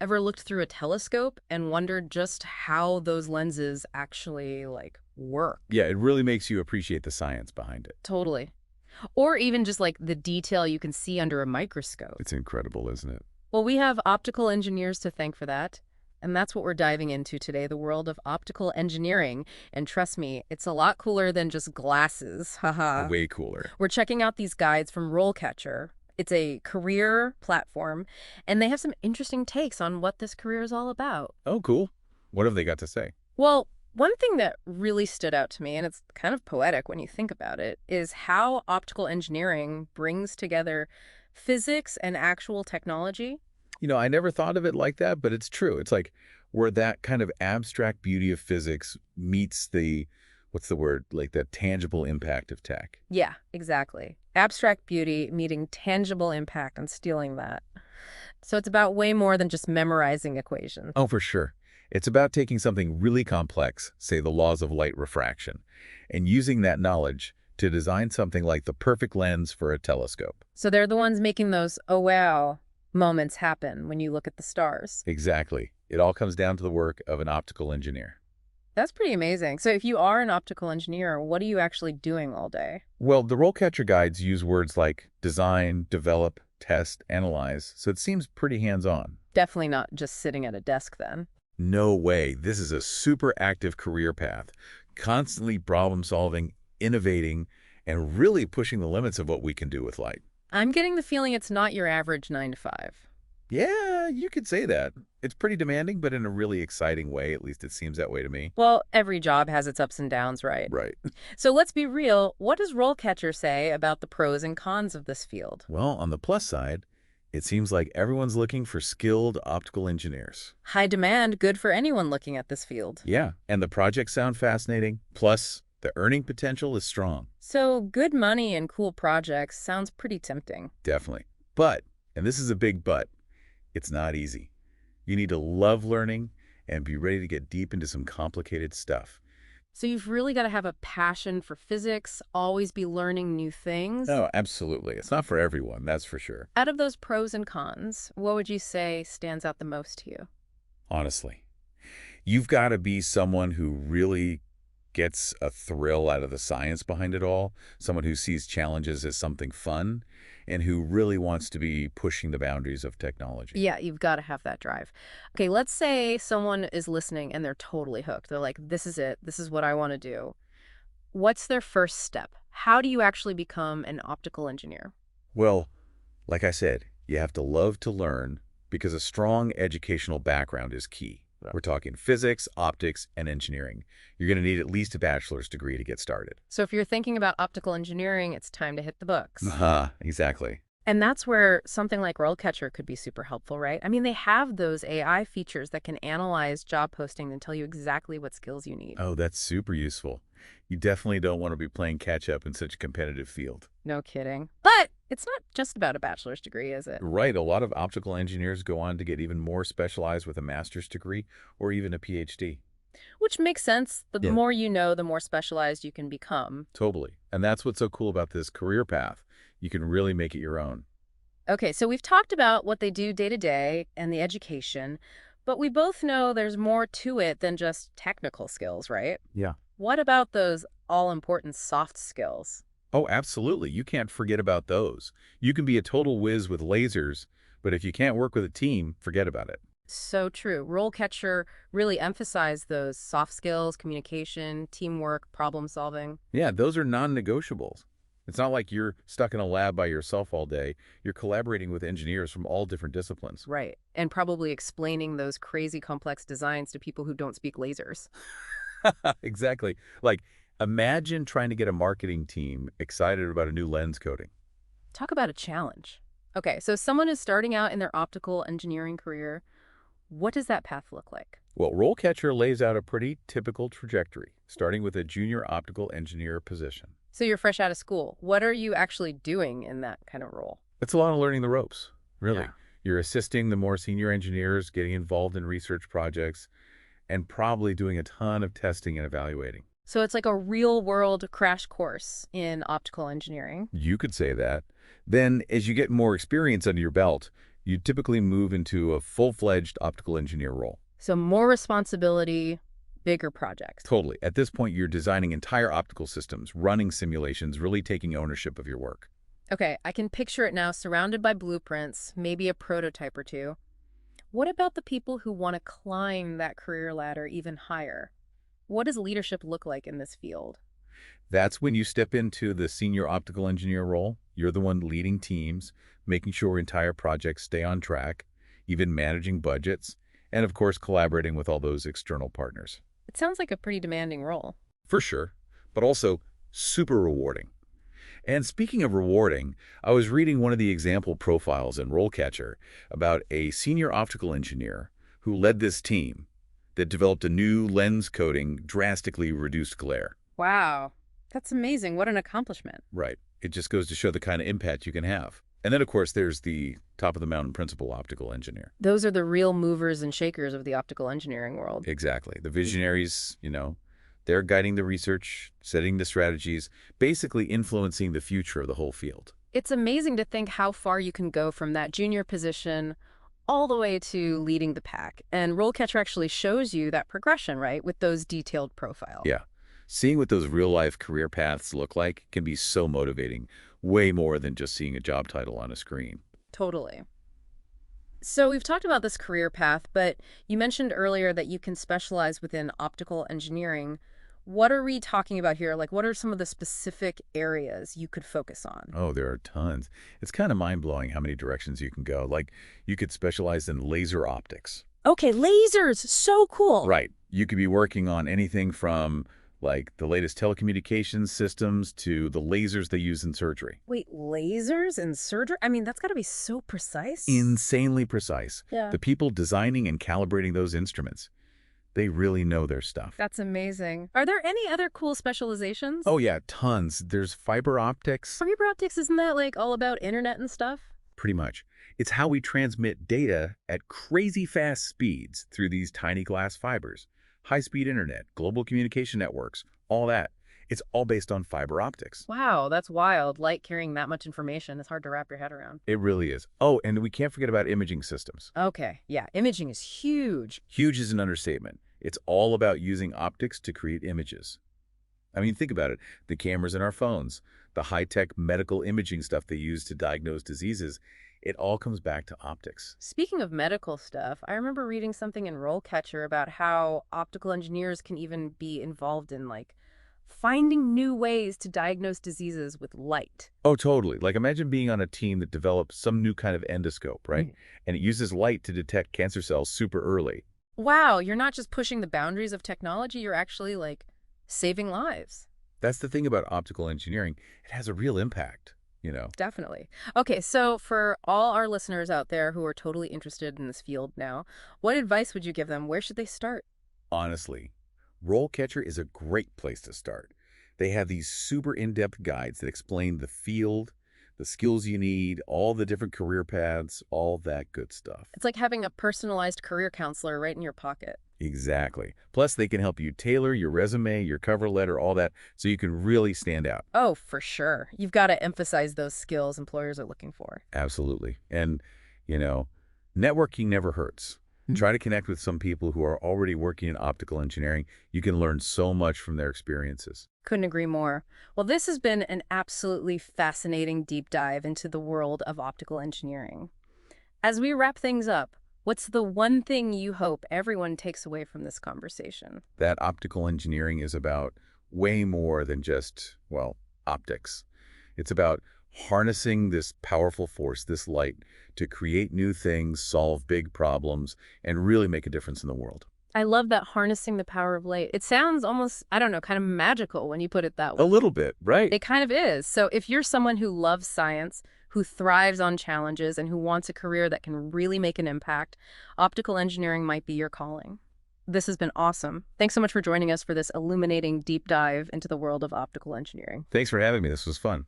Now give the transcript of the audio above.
Ever looked through a telescope and wondered just how those lenses actually, work? Yeah, it really makes you appreciate the science behind it. Totally. Or even just, the detail you can see under a microscope. It's incredible, isn't it? Well, we have optical engineers to thank for that. And that's what we're diving into today, the world of optical engineering. And trust me, it's a lot cooler than just glasses. Haha. Way cooler. We're checking out these guides from RoleCatcher. It's a career platform, and they have some interesting takes on what this career is all about. Oh, cool. What have they got to say? Well, one thing that really stood out to me, and it's kind of poetic when you think about it, is how optical engineering brings together physics and actual technology. I never thought of it like that, but it's true. It's like where that kind of abstract beauty of physics meets what's the word, like that tangible impact of tech. Yeah, exactly. Abstract beauty meeting tangible impact and stealing that. So it's about way more than just memorizing equations. Oh, for sure. It's about taking something really complex, say the laws of light refraction, and using that knowledge to design something like the perfect lens for a telescope. So they're the ones making those, oh wow, moments happen when you look at the stars. Exactly. It all comes down to the work of an optical engineer. That's pretty amazing. So if you are an optical engineer, what are you actually doing all day? Well, the RoleCatcher guides use words like design, develop, test, analyze, so it seems pretty hands-on. Definitely not just sitting at a desk then. No way. This is a super active career path, constantly problem-solving, innovating, and really pushing the limits of what we can do with light. I'm getting the feeling it's not your average 9 to 5. Yeah, you could say that. It's pretty demanding, but in a really exciting way. At least it seems that way to me. Well, every job has its ups and downs, right? Right. So let's be real. What does RoleCatcher say about the pros and cons of this field? Well, on the plus side, it seems like everyone's looking for skilled optical engineers. High demand, good for anyone looking at this field. Yeah, and the projects sound fascinating. Plus, the earning potential is strong. So good money and cool projects sounds pretty tempting. Definitely. But, and this is a big but, it's not easy. You need to love learning and be ready to get deep into some complicated stuff. So you've really got to have a passion for physics, always be learning new things. No, absolutely. It's not for everyone, that's for sure. Out of those pros and cons, what would you say stands out the most to you? Honestly. You've got to be someone who really gets a thrill out of the science behind it all, someone who sees challenges as something fun, and who really wants to be pushing the boundaries of technology. Yeah, you've got to have that drive. Okay, let's say someone is listening and they're totally hooked. They're like, this is it. This is what I want to do. What's their first step? How do you actually become an optical engineer? Well, like I said, you have to love to learn because a strong educational background is key. Yeah. We're talking physics, optics, and engineering. You're going to need at least a bachelor's degree to get started. So if you're thinking about optical engineering, it's time to hit the books. Exactly. And that's where something like RoleCatcher could be super helpful, right? I mean, they have those AI features that can analyze job postings and tell you exactly what skills you need. Oh, that's super useful. You definitely don't want to be playing catch-up in such a competitive field. No kidding. But it's not just about a bachelor's degree, is it? Right. A lot of optical engineers go on to get even more specialized with a master's degree or even a PhD. Which makes sense. The Yeah. more you know, the more specialized you can become. Totally. And that's what's so cool about this career path. You can really make it your own. Okay, so we've talked about what they do day to day and the education, but we both know there's more to it than just technical skills, right? Yeah. What about those all-important soft skills? Oh, absolutely. You can't forget about those. You can be a total whiz with lasers, but if you can't work with a team, forget about it. So true. RoleCatcher really emphasized those soft skills, communication, teamwork, problem solving. Yeah, those are non-negotiables. It's not like you're stuck in a lab by yourself all day. You're collaborating with engineers from all different disciplines. Right. And probably explaining those crazy complex designs to people who don't speak lasers. Exactly. Like, imagine trying to get a marketing team excited about a new lens coating. Talk about a challenge. Okay, so someone is starting out in their optical engineering career. What does that path look like? Well, RoleCatcher lays out a pretty typical trajectory, starting with a junior optical engineer position. So you're fresh out of school. What are you actually doing in that kind of role? It's a lot of learning the ropes, really. Yeah. You're assisting the more senior engineers, getting involved in research projects, and probably doing a ton of testing and evaluating. So it's like a real-world crash course in optical engineering. You could say that. Then, as you get more experience under your belt, You typically move into a full-fledged optical engineer role. So more responsibility, bigger projects. Totally. At this point, you're designing entire optical systems, running simulations, really taking ownership of your work. Okay, I can picture it now, surrounded by blueprints, maybe a prototype or two. What about the people who want to climb that career ladder even higher? What does leadership look like in this field? That's when you step into the senior optical engineer role. You're the one leading teams, making sure entire projects stay on track, even managing budgets, and of course, collaborating with all those external partners. It sounds like a pretty demanding role. For sure, but also super rewarding. And speaking of rewarding, I was reading one of the example profiles in RoleCatcher about a senior optical engineer who led this team that developed a new lens coating drastically reduced glare. Wow, that's amazing. What an accomplishment. Right. It just goes to show the kind of impact you can have. And then, of course, there's the top of the mountain principal optical engineer. Those are the real movers and shakers of the optical engineering world. Exactly. The visionaries, they're guiding the research, setting the strategies, basically influencing the future of the whole field. It's amazing to think how far you can go from that junior position all the way to leading the pack. And RoleCatcher actually shows you that progression, right, with those detailed profiles. Yeah. Seeing what those real-life career paths look like can be so motivating, way more than just seeing a job title on a screen. Totally. So we've talked about this career path, but you mentioned earlier that you can specialize within optical engineering. What are we talking about here? Like, what are some of the specific areas you could focus on? Oh, there are tons. It's kind of mind-blowing how many directions you can go. Like, you could specialize in laser optics. Okay, lasers, so cool. Right. You could be working on anything from, like, the latest telecommunications systems to the lasers they use in surgery. Wait, lasers in surgery? I mean, that's got to be so precise. Insanely precise. Yeah. The people designing and calibrating those instruments, they really know their stuff. That's amazing. Are there any other cool specializations? Oh, yeah, tons. There's fiber optics. Fiber optics, isn't that like all about internet and stuff? Pretty much. It's how we transmit data at crazy fast speeds through these tiny glass fibers. High-speed internet, global communication networks, all that. It's all based on fiber optics. Wow, that's wild. Light carrying that much information is hard to wrap your head around. It really is. Oh, and we can't forget about imaging systems. Okay, yeah, imaging is huge. Huge is an understatement. It's all about using optics to create images. I mean, think about it. The cameras in our phones, the high-tech medical imaging stuff they use to diagnose diseases, it all comes back to optics. Speaking of medical stuff, I remember reading something in RoleCatcher about how optical engineers can even be involved in, like, finding new ways to diagnose diseases with light. Oh, totally. Like, imagine being on a team that develops some new kind of endoscope, right? And it uses light to detect cancer cells super early. Wow, you're not just pushing the boundaries of technology, you're actually, like, saving lives. That's the thing about optical engineering. It has a real impact. Definitely. Okay, so for all our listeners out there who are totally interested in this field now, what advice would you give them? Where should they start? Honestly, RoleCatcher is a great place to start. They have these super in-depth guides that explain the field, the skills you need, all the different career paths, all that good stuff. It's like having a personalized career counselor right in your pocket. Exactly. Plus, they can help you tailor your resume, your cover letter, all that, so you can really stand out. Oh, for sure. You've got to emphasize those skills employers are looking for. Absolutely. And, networking never hurts. Try to connect with some people who are already working in optical engineering. You can learn so much from their experiences. Couldn't agree more. Well, this has been an absolutely fascinating deep dive into the world of optical engineering. As we wrap things up, what's the one thing you hope everyone takes away from this conversation? That optical engineering is about way more than just, optics. It's about harnessing this powerful force, this light, to create new things, solve big problems, and really make a difference in the world. I love that, harnessing the power of light. It sounds almost, I don't know, kind of magical when you put it that way. A little bit, right? It kind of is. So if you're someone who loves science, who thrives on challenges, and who wants a career that can really make an impact, optical engineering might be your calling. This has been awesome. Thanks so much for joining us for this illuminating deep dive into the world of optical engineering. Thanks for having me. This was fun.